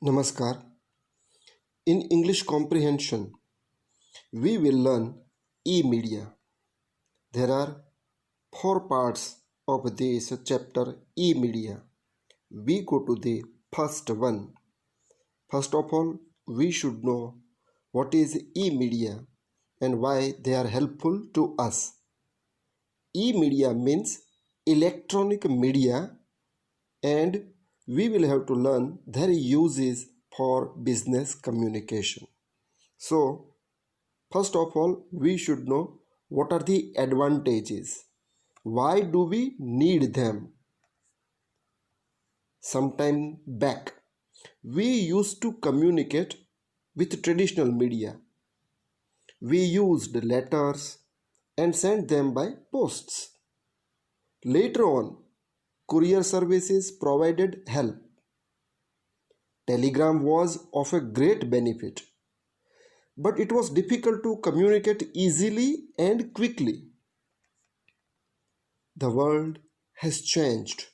Namaskar. In English comprehension, we will learn e-media. There are four parts of this chapter e-media. We go to the first one. First of all, we should know what is e-media and why they are helpful to us. E-media means electronic media, and we will have to learn their uses for business communication. So, first of all, we should know what are the advantages. Why do we need them? Sometime back, we used to communicate with traditional media. We used letters and sent them by posts. Later on, courier services provided help. Telegram was of a great benefit, but it was difficult to communicate easily and quickly. The world has changed,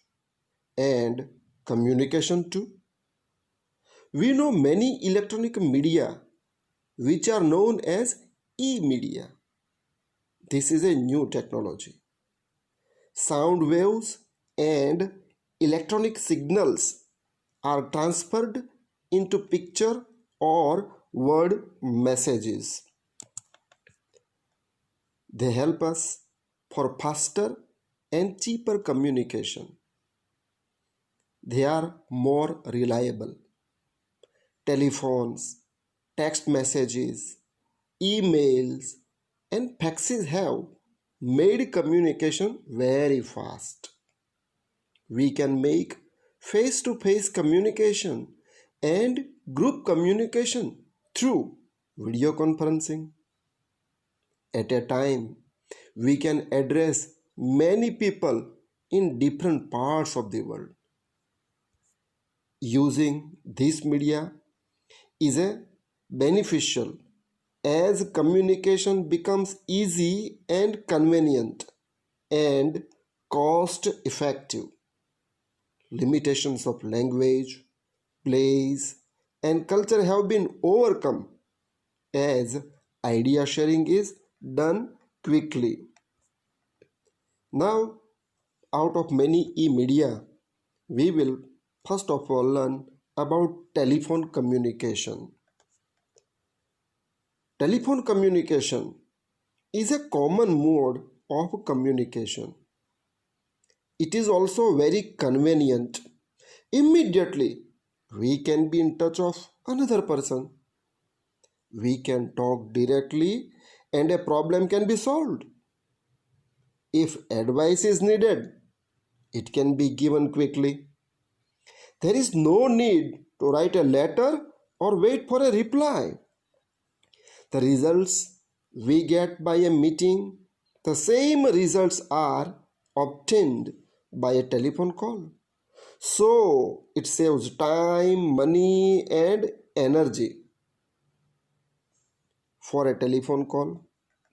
and communication too. We know many electronic media which are known as e-media. This is a new technology. Sound waves and electronic signals are transferred into picture or word messages. They help us for faster and cheaper communication. They are more reliable. Telephones, text messages, emails, and faxes have made communication very fast. We can make face-to-face communication and group communication through video conferencing. At a time, we can address many people in different parts of the world. Using this media is a beneficial as communication becomes easy and convenient and cost effective. Limitations of language, place, and culture have been overcome as idea sharing is done quickly. Now, out of many e-media, we will first of all learn about telephone communication. Telephone communication is a common mode of communication. It is also very convenient. Immediately, we can be in touch of another person. We can talk directly and a problem can be solved. If advice is needed, it can be given quickly. There is no need to write a letter or wait for a reply. The results we get by a meeting, the same results are obtained by a telephone call. So it saves time, money, and energy. For a telephone call,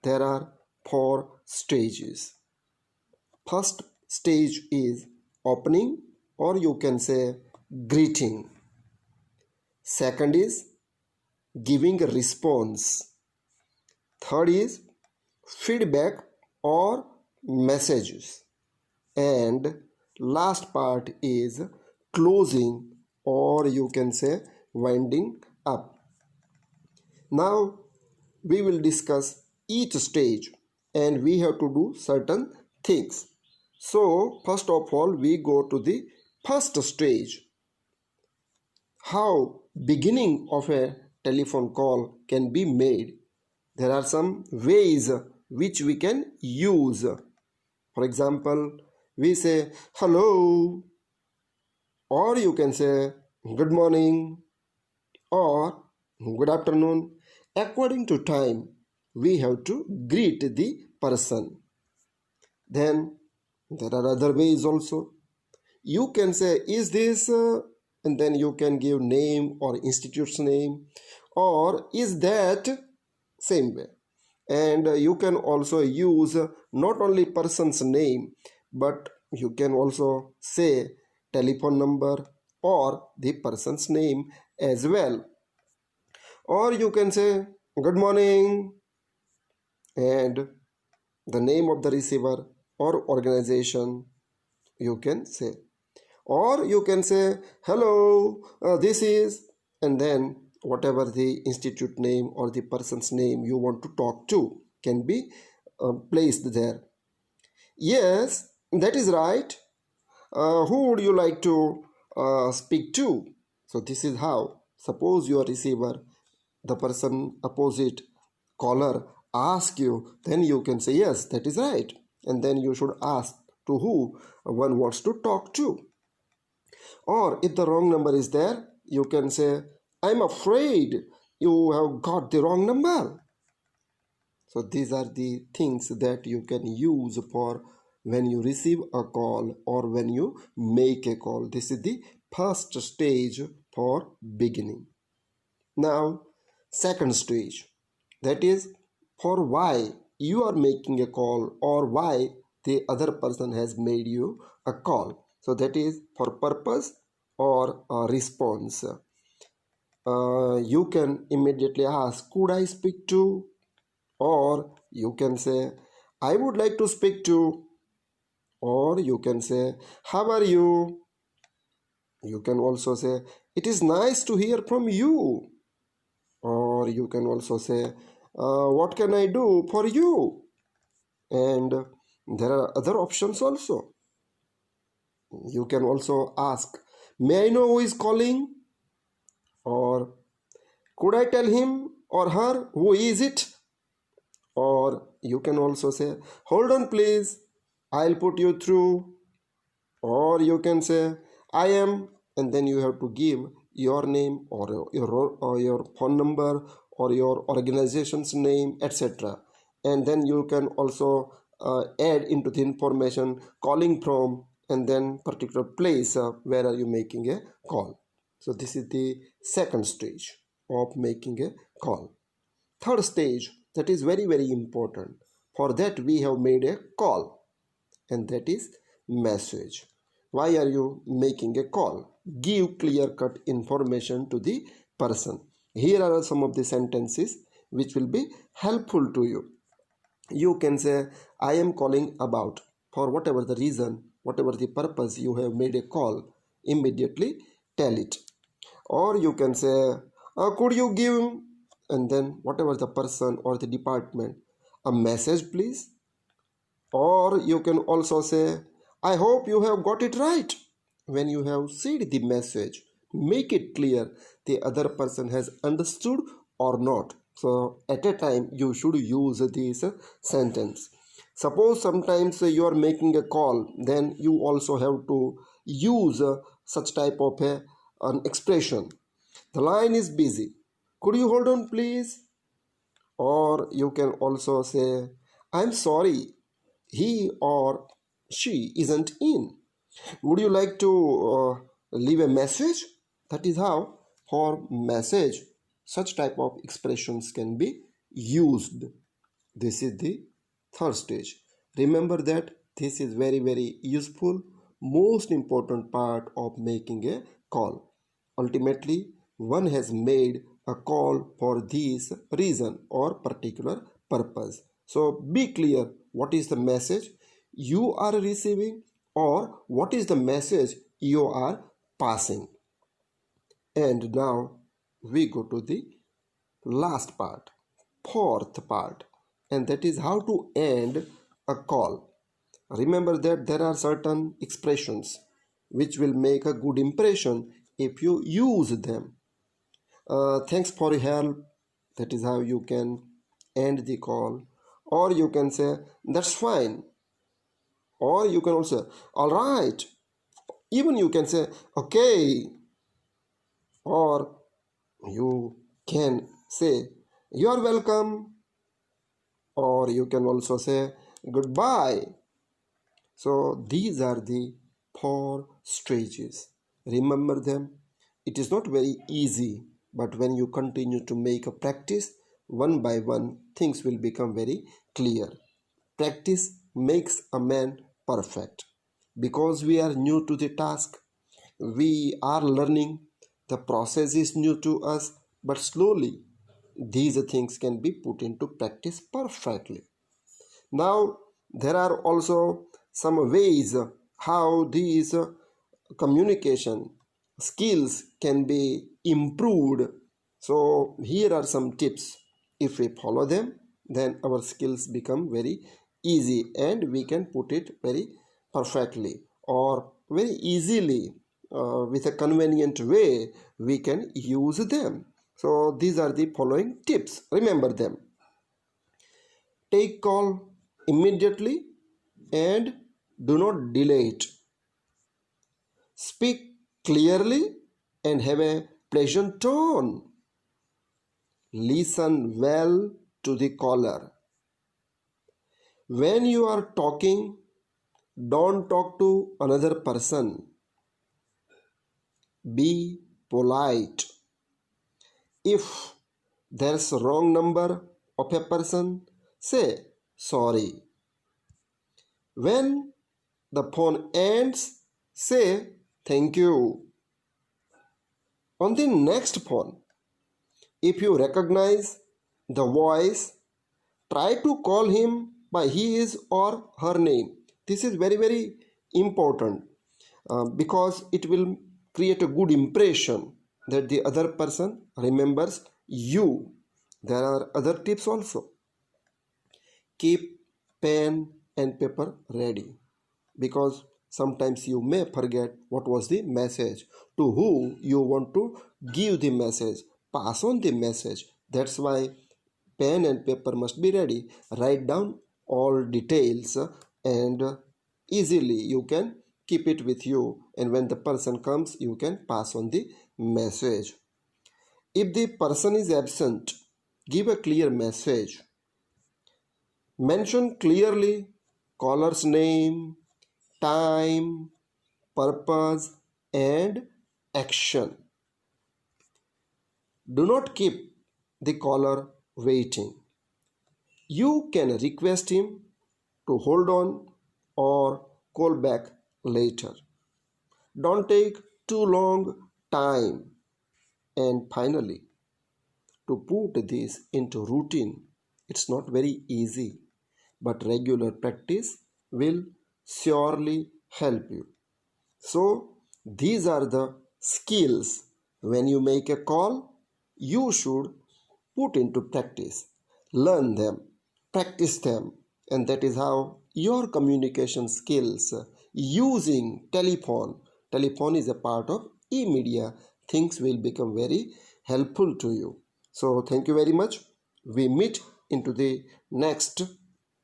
there are four stages. First stage is opening, or you can say greeting. Second is giving a response. Third is feedback or messages. And last part is closing, or you can say winding up. Now we will discuss each stage and we have to do certain things. So first of all, we go to the first stage. How beginning of a telephone call can be made. There are some ways which we can use. For example, we say hello, or you can say good morning or good afternoon. According to time, we have to greet the person. Then there are other ways also. You can say, is this, and then you can give name or institute's name, or is that, same way. And you can also use not only person's name, but you can also say telephone number or the person's name as well. Or you can say good morning and the name of the receiver or organization you can say. Or you can say hello, this is, and then whatever the institute name or the person's name you want to talk to can be placed there. Yes, that is right. Who would you like to speak to? So this is how. Suppose your receiver, the person opposite caller ask you, then you can say yes, that is right, and then you should ask to who one wants to talk to. Or if the wrong number is there, you can say, I'm afraid you have got the wrong number. So these are the things that you can use for when you receive a call or when you make a call. This is the first stage for beginning. Now, second stage, that is for why you are making a call or why the other person has made you a call. So that is for purpose or a response. You can immediately ask, could I speak to? Or you can say, I would like to speak to. Or you can say, how are you? You can also say, it is nice to hear from you. Or you can also say, what can I do for you? And there are other options also. You can also ask, may I know who is calling? Or could I tell him or her who is it? Or you can also say, hold on please, I'll put you through. Or you can say, I am, and then you have to give your name or your phone number or your organization's name, etc. And then you can also add into the information calling from and then particular place where are you making a call. So this is the second stage of making a call. Third stage, that is very very important. For that we have made a call, and that is message. Why are you making a call? Give clear cut information to the person. Here are some of the sentences which will be helpful to you. You can say, I am calling about, for whatever the reason, whatever the purpose you have made a call, immediately tell it. Or you can say, could you give, and then whatever the person or the department, a message please. Or you can also say, I hope you have got it right. When you have said the message, make it clear the other person has understood or not. So at a time you should use this sentence. Suppose sometimes you are making a call, then you also have to use such type of an expression. The line is busy. Could you hold on please? Or you can also say, I'm sorry, he or she isn't in. Would you like to leave a message? That is how for message such type of expressions can be used. This is the third stage. Remember that this is very very useful, most important part of making a call. Ultimately, one has made a call for this reason or particular purpose. So be clear what is the message you are receiving or what is the message you are passing. And now we go to the last part, fourth part, and that is how to end a call. Remember that there are certain expressions which will make a good impression if you use them. Thanks for your help. That is how you can end the call. Or you can say, that's fine. Or you can also, all right. Even you can say, okay. Or you can say, you are welcome. Or you can also say, goodbye. So these are the four stages. Remember them. It is not very easy, but when you continue to make a practice, one by one, things will become very clear. Practice makes a man perfect. Because we are new to the task, we are learning, The process is new to us, but slowly these things can be put into practice perfectly. Now, there are also some ways how these communication skills can be improved. So, here are some tips. If we follow them, then our skills become very easy and we can put it very perfectly or very easily with a convenient way we can use them. So, these are the following tips. Remember them. Take call immediately and do not delay it. Speak clearly and have a pleasant tone. Listen well to the caller. When you are talking, don't talk to another person. Be polite. If there's a wrong number of a person, say sorry. When the phone ends, say thank you. On the next phone, if you recognize the voice, try to call him by his or her name. This is very, very important because it will create a good impression that the other person remembers you. There are other tips also. Keep pen and paper ready because sometimes you may forget what was the message, to who you want to give the message, pass on the message. That's why pen and paper must be ready. Write down all details and easily you can keep it with you, and when the person comes you can pass on the message. If the person is absent, give a clear message. Mention clearly caller's name, time, purpose, and action. Do not keep the caller waiting. You can request him to hold on or call back later. Don't take too long time. And finally, to put this into routine, it's not very easy, but regular practice will surely help you. So, these are the skills. When you make a call, you should put into practice, learn them, practice them, and that is how your communication skills using telephone is a part of e-media, things will become very helpful to you. So, thank you very much. We meet into the next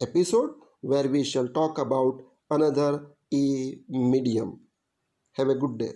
episode where we shall talk about another e-medium. Have a good day.